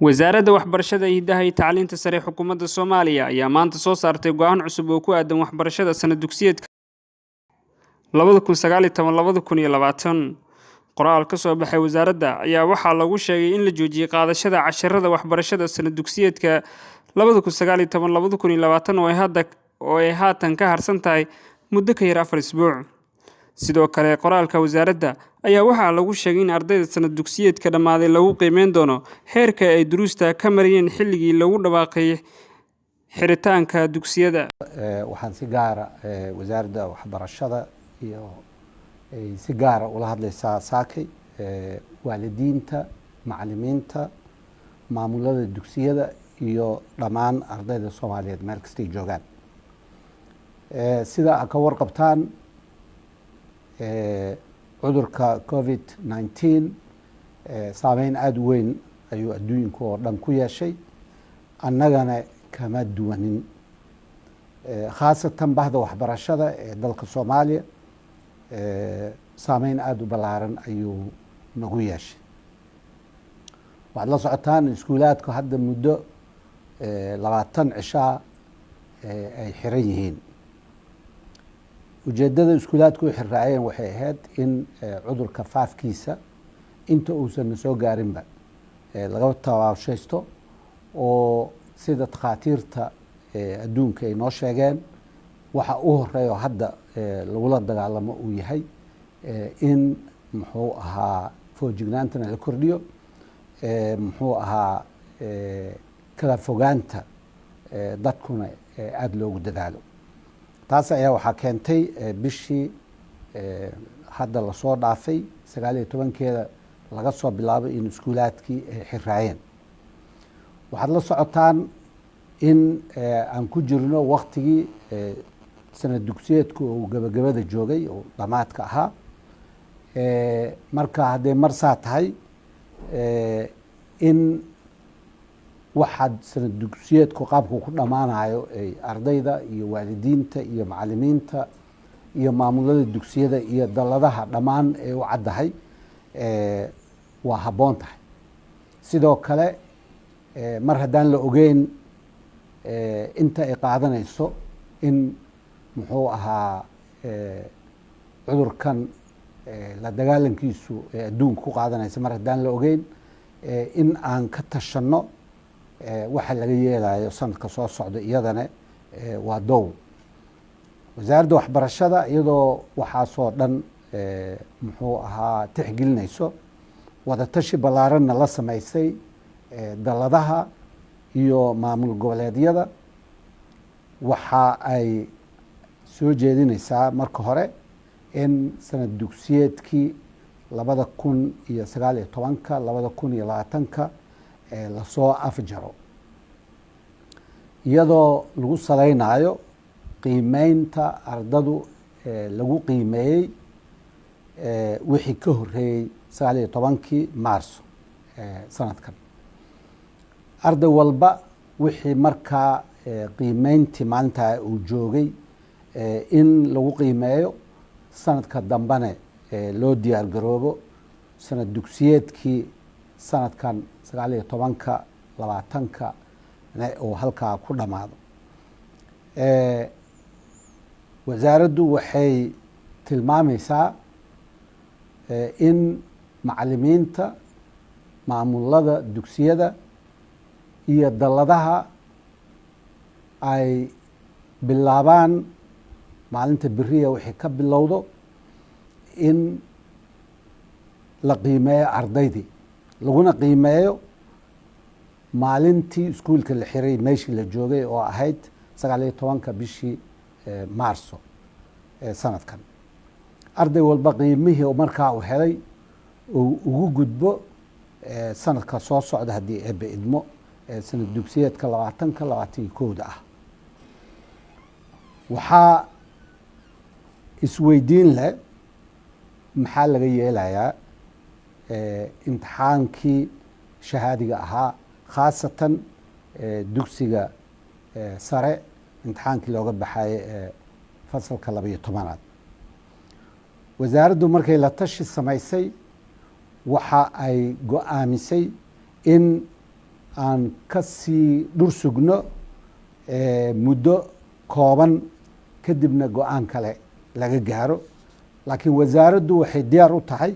wasaaradda waxbarashada hidaha iyo tacliinta sare xukuumadda Soomaaliya ayaa maanta soo saartay go'aan cusub oo ku aadan waxbarashada sanad dugsiyeedka 2019-2020. qoraal ka soo baxay wasaaradda ayaa waxaa lagu sheegay in la joojiyay qaadashada casharrada waxbarashada sanad dugsiyeedka 2019-2020 oo ay haatan ka harsan tahay muddo ka yar 4 isbuuc. sidoo kale qoraalka wasaaradda ayaa waxaa lagu sheegay in ardayda sanad dugsiyeedka dhammaaday lagu qiimeyn doono heerka ay duruusta ka mariyeen xilligii lagu dhawaaqay xiritaanka dugsiyada. waxaan si gaara wasaaradda waxbarashada iyo si gaara ula hadlaysaa saakay waalidiinta, macallimiinta, maamulada dugsiyada iyo dhammaan ardayda Soomaaliyeed meel kasta ay joogaan. sida ka warqabtaan cudurka COVID-19 saameyn aada u weyn ayuu adduunka oo dhan ku yeeshay, annagana kama duwanin. khaasatan bahda waxbarashada ee dalka Soomaaliya saameyn aada u ballaaran ayuu nagu yeeshay. waxaad la socotaan iskuulaadku hadda muddo 20 cishaa ay xiran yihiin. ujeeddada iskuulaadku u xirraaceen waxay ahayd in cudurka faafkiisa inta uusan soo gaarinba laga tawaashaysto, oo sida takhaatiirta adduunka ay noo sheegeen waxa u horeeyo hadda lagula dagaalamo uu yahay in muxuu ahaa foojignaantana la kordhiyo, muxuu ahaa kala fogaanta dadkuna aada loogu dadaalo. taas ayaa waxaa keentay bishii hadda lasoo dhaafay 19keeda laga soo bilaabo in iskuulaadkii ay xirraaceen. waxaad la socotaan in aan ku jirno waktigii sanad dugsiyeedku uu gabagabada joogay oo dhammaadka ahaa. marka hadday marsaa tahay in waxaad sanad dugsiyeedku qaabku ku dhammaanayo ay ardayda iyo waalidiinta iyo macallimiinta iyo maamulada dugsiyada iyo dalladaha dhammaan ay u caddahay waa habboon tahay. sidoo kale mar haddaan la ogeyn inta ay qaadanayso in muxuu ahaa cudurkan la dagaalankiisu ee adduunka ku qaadanaysa, mar haddaan la ogeyn in aan ka tashanno waxa laga yeelayo sanadka soo socda iyadana waa dow. wasaaradda waxbarashada iyadoo waxaasoo dhan muxuu ahaa tixgelinayso, wadatashi ballaaranna la samaysay dalladaha iyo maamul goboleedyada, waxa ay soo jeedinaysaa marka hore in sanad dugsiyeedkii 2019-2020 lasoo afjaro, iyadoo lagu salaynayo qiimeynta ardadu lagu qiimeeyey wixii ka horeeyey 19 Maarso sanadkan. arday walba wixii markaa qiimeyntii maalintaa uu joogay in lagu qiimeeyo, sanadka dambena loo diyaar garoobo sanad dugsiyeedkii sanadkan 19-20 oo halkaa ku dhammaado. wasaaraddu waxay tilmaamaysaa in macallimiinta, maamulada dugsiyada iyo dalladaha ay bilaabaan maalinta beriya wixii ka bilowdo in la qiimeeyo ardaydii, laguna qiimeeyo maalintii iskuulka la xiray meeshii la joogay oo ahayd 19 bishii Maarso sanadkan. arday walba qiimihii markaa uu helay uu ugu gudbo sanadka soo socda haddii eebbe idmo sanad dugsiyeedka 20-21 ah. waxaa isweydiin leh maxaa laga yeelayaa imtixaankii shahaadiga ahaa, khaasatan dugsiga sare imtixaankii looga baxayay fasalka 12aad. wasaaraddu markay la tashi samaysay waxa ay go'aamisay in aan ka sii dhur sugno muddo kooban kadibna go-aan kale laga gaaro. laakiin wasaaraddu waxay diyaar u tahay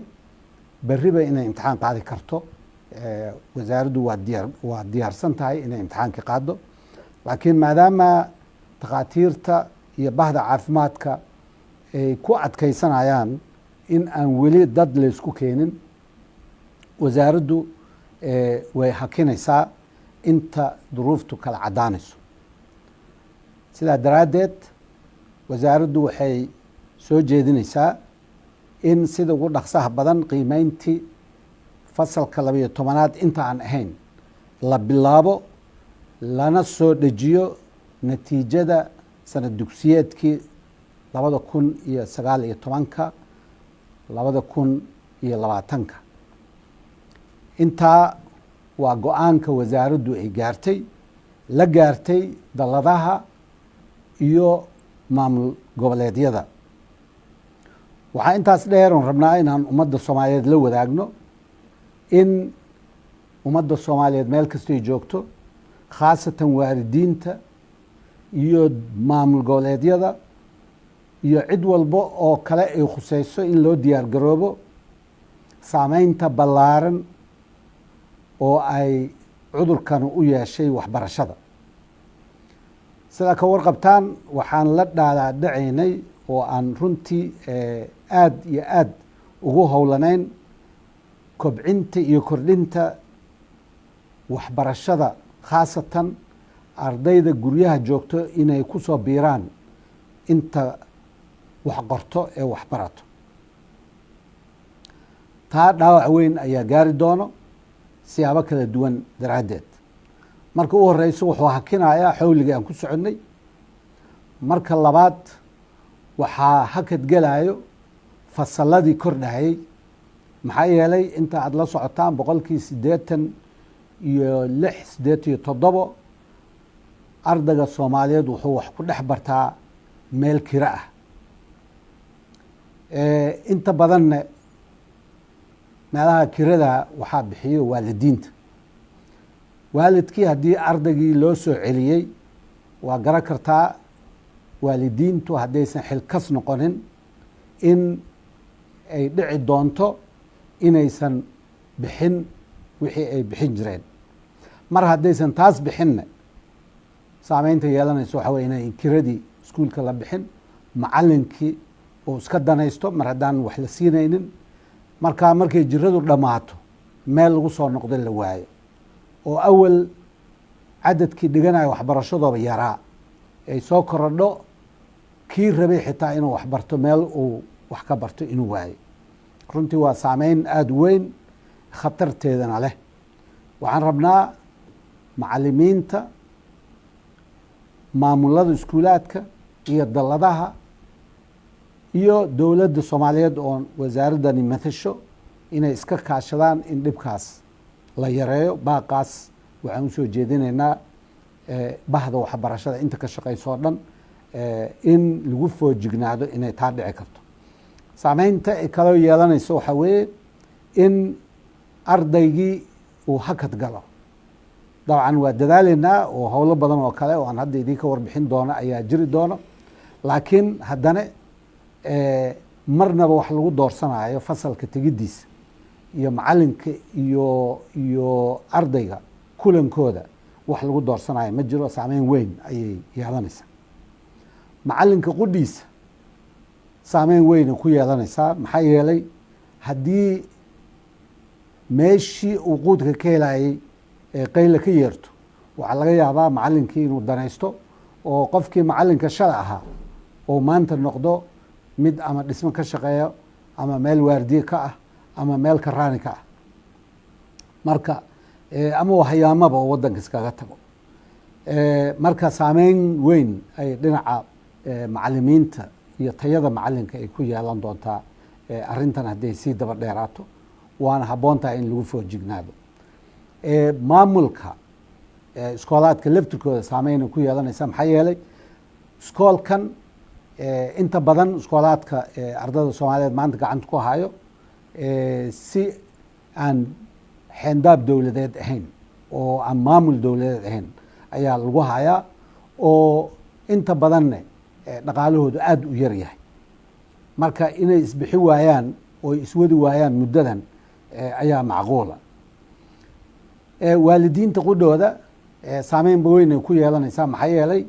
berriba inay imtixaan qaadi karto. wasaaraddu waa diyaarsan tahay inay imtixaanka qaado. laakiin maadaama takhaatiirta iyo bahda caafimaadka ay ku adkaysanayaan in aan weli dad laysku keenin, wasaaraddu way hakinaysaa inta duruuftu kala caddaanayso. sidaa daraaddeed wasaaraddu waxay soo jeedinaysaa in sida ugu dhaqsaha badan qiimeyntii fasalka 12aad inta aan ahayn la bilaabo, lana soo dejiyo natiijada sanad dugsiyeedkii 2019 2020. intaa waa go-aanka wasaaraddu ay gaartay, la gaartay dalladaha iyo maamul goboleedyada. waxaa intaas dheer oon rabnaa inaan ummadda soomaaliyeed la wadaagno in ummadda soomaaliyeed meel kastay joogto, khaasatan waalidiinta iyo maamul goboleedyada iyo cid walba oo kale ay khuseyso in loo diyaar garoobo saameynta ballaaran oo ay cudurkan u yeeshay waxbarashada. sidaa ka warqabtaan waxaan la dhaadhacaynay oo aan runtii aad iyo aad ugu howlanayn kobcinta iyo kordhinta waxbarashada, khaasatan ardayda guryaha joogto inay ku soo biiraan inta wax qorto ee wax barato. taa dhaawac weyn ayaa gaari doono siyaabo kala duwan daraaddeed. marka u horeyso wuxuu hakinayaa xawligii aan ku soconnay. marka labaad waxaa hakad gelayo fasalladii kordhayay. maxaa yeelay inta aada la socotaan 86 ardayga soomaaliyeed wuxuu wax ku dhex bartaa meel kira ah. inta badanna meelaha kirada waxaa bixiyo waalidiinta. waalidkii haddii ardaygii loo soo celiyey, waa garan kartaa waalidiintu haddaysan xilkas noqonin in ay dhici doonto inaysan bixin wixii ay bixin jireen. mar haddaysan taas bixinna saameynta yeelanayso waxaa wey inay kiradii iskuulka la bixin, macalinkii uu iska danaysto mar haddaan wax la siinaynin. markaa markay jiradu dhammaato meel lagu soo noqdo la waayo, oo awal cadadkii dhiganayo waxbarashadooba yaraa ay soo korodho, kii rabay xitaa inuu wax barto meel uu wax ka barto inuu waayo. runtii waa saameyn aada weyn, khatarteedana leh. waxaan rabnaa macalimiinta, maamulada iskuulaadka iyo dalladaha iyo dowladda soomaaliyeed oo wasaaraddani matasho inay iska kaashadaan in dhibkaas la yareeyo. baaqaas waxaan usoo jeedinaynaa bahda waxbarashada inta ka shaqayso o dhan in lagu foojignaado inay taa dhici karto. saameynta ay kaloo yeelanayso waxaa weeye in ardaygii uu hakad galo. dabcan waa dadaalaynaa oo howlo badan oo kale oo aan hadda idinka warbixin doono ayaa jiri doono. laakiin haddana marnaba wax lagu doorsanayo fasalka tegiddiisa iyo macalinka iyo ardayga kulankooda wax lagu doorsanayo ma jiro. saameyn weyn ayay yeelanaysaa. macalinka qudhiisa saameyn weyna ku yeelanaysaa. maxaa yeelay haddii meeshii uu quudka ka helayay qayla ka yeerto, waxaa laga yaabaa macalinkii inuu danaysto oo qofkii macalinka shala ahaa oo maanta noqdo mid ama dhismo ka shaqeeyo ama meel waardiye ka ah ama meel karaani ka ah. marka ama waxyaamaba oo waddanka iskaga tago. marka saameyn weyn ay dhinaca macalimiinta iyo tayada macalinka ay ku yeelan doontaa arrintan hadday sii daba dheeraato. waana habboon tahay in lagu foojignaado. maamulka iskoolaadka laftirkooda saameyna ku yeelanaysa. maxaa yeelay iskoolkan inta badan iskoolaadka ardayda soomaaliyeed maanta gacanta ku hayo si aan xeendaab dowladeed ahayn oo aan maamul dowladeed ahayn ayaa lagu hayaa oo inta badanne dhaqaalahoodu aada u yar yahay. marka inay isbixi waayaan oo iswadi waayaan muddadan ayaa macquula. waalidiinta qudhooda saameyn weyn ay ku yeelanaysaa. maxaa yeelay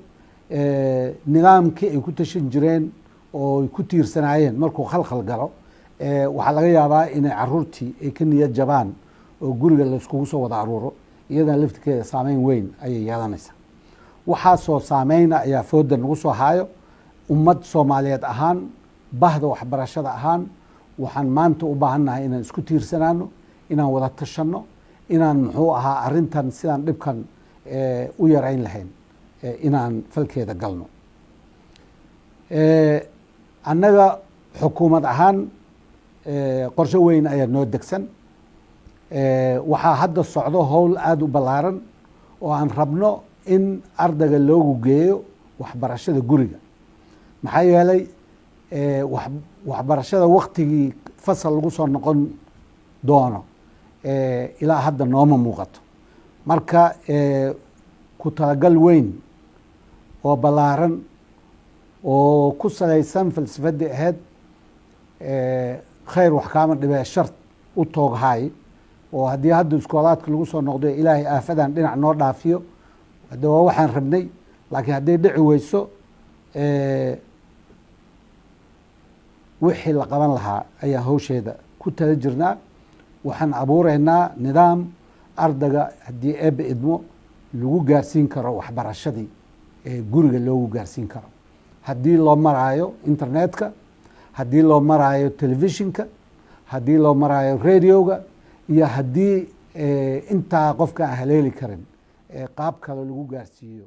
nidaamkii ay ku tashan jireen oo ay ku tiirsanaayeen markuu khalkhal galo waxaa laga yaabaa inay caruurtii ay ka niyad jabaan oo guriga laiskugu soo wada aruuro, iyadana laftirkeeda saameyn weyn ayay yeelanaysaa. waxaasoo saameyna ayaa fooda nagu soo haayo. ummad soomaaliyeed ahaan, bahda waxbarashada ahaan, waxaan maanta u baahannahay inaan isku tiirsanaano, inaan wada tashanno, inaan muxuu ahaa arrintan sidaan dhibkan u yarayn lahayn inaan falkeeda galno. annaga xukuumad ahaan qorshe weyn ayaa noo degsan. waxaa hadda socdo howl aada u ballaaran oo aan rabno in ardayga loogu geeyo waxbarashada guriga. maxaa yeelay waxbarashada waktigii fasal lagu soo noqon doono ilaa hadda nooma muuqato. marka ku talagal weyn oo ballaaran oo ku salaysan falsafadii ahayd khayr wax kaama dhibee shart u tooghaay, oo haddii hadda iskoolaadka lagu soo noqdo ilaahay aafadan dhinac noo dhaafiyo hadde waa waxaan rabnay. laakiin hadday dhici weyso wixii la qaban lahaa ayaa hawsheeda ku tala jirnaa. waxaan abuureynaa nidaam ardayga haddii eebbe idmo lagu gaarsiin karo waxbarashadii guriga loogu gaarsiin karo, haddii loo maraayo internetka, haddii loo maraayo telefishinka, haddii loo maraayo radioga, iyo haddii intaa qofka aan haleeli karin qaab kale lagu gaarsiiyo.